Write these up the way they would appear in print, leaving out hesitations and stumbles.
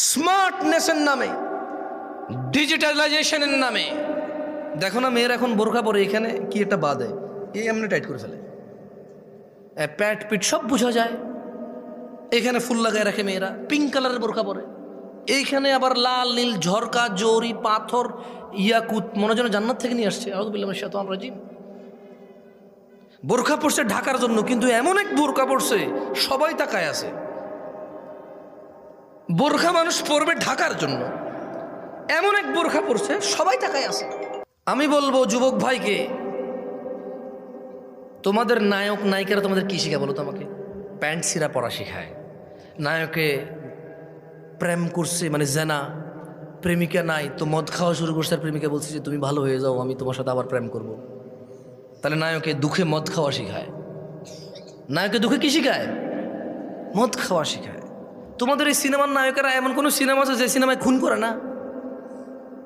স্মার্টনেসের নামে, ডিজিটালাইজেশনের নামে। দেখো না মেয়েরা এখন বোরকা পরে এখানে কি একটা বাঁধে, এই এমনি টাইট করে ফেলে, প্যাট পিট সব বোঝা যায়। এখানে ফুল লাগায় রাখে মেয়েরা, পিঙ্ক কালারের বোরকা পরে। এইখানে আবার লাল নীল ঝরকা জরি পাথর ইয়াকুত, মনে যেন জান্নাত থেকে নিয়ে আসছে। আউযু বিল্লাহি মিনাশ শাইতানির রাজিম। বোরকা পরছে ঢাকার জন্য, কিন্তু এমন এক বোরকা পরছে সবাই তাকায় আছে। বোরকা মানুষ পরবে ঢাকার জন্য, এমন এক বোরকা পরছে সবাই তাকায় আছে। আমি বলবো যুবক ভাইকে, তোমাদের নায়ক নায়িকারা তোমাদের কি শিখায় বলো তো আমাকে? প্যান্ট ছিঁড়া পরা শিখায়। নায়কে প্রেম করছে মানে জেনা, প্রেমিকা নাই তো মদ খাওয়া শুরু করছে, আর প্রেমিকা বলছে যে তুমি ভালো হয়ে যাও, আমি তোমার সাথে আবার প্রেম করব। তাহলে নায়কে দুঃখে মদ খাওয়া শিখায়। নায়কে দুঃখে কি শিখায়? মদ খাওয়া শিখায়। তোমাদের এই সিনেমার নায়কেরা এমন কোনো সিনেমা আছে যে সিনেমায় খুন করে না?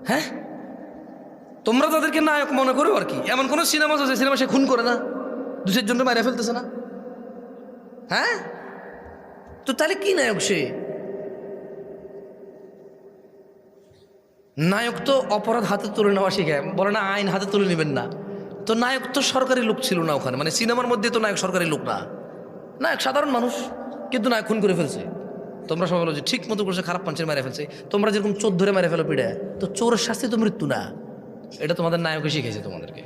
হ্যাঁ, তোমরা তাদেরকে নায়ক মনে করো আর কি। এমন কোনো সিনেমা আছে যে সিনেমা সে খুন করে না, দুষের জন্য মারা ফেলতেছে না? হ্যাঁ, তো তাহলে কি নায়ক সে? নায়ক তো অপরাধ হাতে তুলে নেওয়া শিখায়, বলে না আইন হাতে তুলে নেবেন না। তো নায়ক তো সরকারি লোক ছিল না ওখানে, মানে সিনেমার মধ্যে তো নায়ক সরকারি লোক না, নায়ক সাধারণ মানুষ, কিন্তু নায়ক খুন করে ফেলছে। তোমরা সবাই বলো যে ঠিক মতো করছে, খারাপ পাঞ্চের মেরে ফেলছে। তোমরা যেরকম চোর ধরে মেরে ফেলো পিড়ে, তো চোরের শাস্তি তো মৃত্যু না। এটা তোমাদের নায়কে শিখেছে তোমাদেরকে।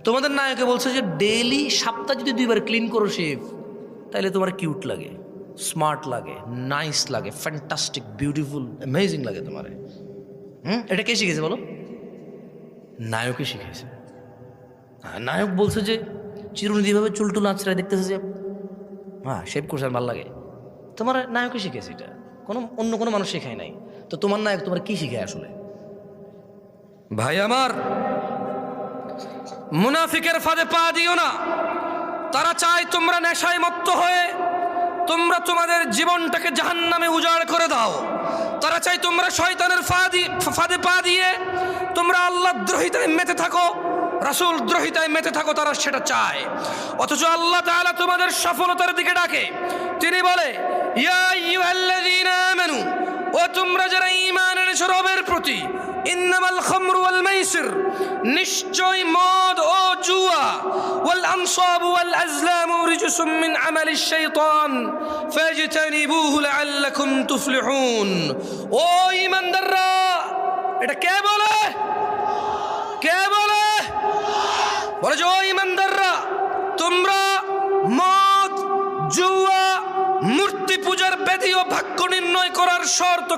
তোমাদের নায়কে বলছে যে ডেইলি, সপ্তাহে যদি 2 বার ক্লিন করো শেভ, তাহলে তোমার কিউট লাগে, স্মার্ট লাগে, নাইস লাগে, ফ্যান্টাস্টিক, বিউটিফুল, অ্যামেজিং লাগে তোমার। এটা কে শিখেছে বলো? নায়কে শিখেছে। নায়ক বলছে যে চিরুনি দিয়েভাবে চুলটুল আঁচড়ায় দেখতেছে যে হ্যাঁ শেভ করছে, ভালো লাগে। তোমার নায়কে শিখেছে, এটা অন্য কোনো মানুষ শেখায় নাই। তো তোমার নায়ক তোমার কি শিখায় আসলে? ভাই আমার, মুনাফিকের ফাঁদে পা দিও না। তারা চায় তোমরা নেশায় মত্ত হয়ে তোমরা তোমাদের জীবনটাকে জাহান্নামে উজাড় করে দাও। তারা চায় তোমরা শয়তানের ফাঁদে পা দিয়ে তোমরা আল্লাহ দ্রোহিতায় মেতে থাকো, রাসূল দ্রোহিতায় মেতে থাকো। তারা সেটা চায়। অথচ আল্লাহ তাআলা তোমাদের সফলতার দিকে ডাকে। তিনি বলে, ইয়া আইয়ুহাল্লাযীনা আমানু, ও তোমরা যারা ঈমান এনেছো রবের প্রতি, ইন্নামাল খামরু ওয়াল মাইসির, নিশ্চয় মদ ও জুয়া, ওয়াল আনসাবু ওয়াল আজলামু রিজসুম মিন আমালিশ শাইতান ফাজতানিবুহু লাআল্লাকুম তুফলিহুন। ও ঈমানদাররা, এটা কে বলে? কে বলে? বলে যে ও ঈমানদাররা, তোমরা মদ, জুয়া, মূর্তি পূজার ব্যাধি ও ভাগ্য নির্ণয় করার শর্ত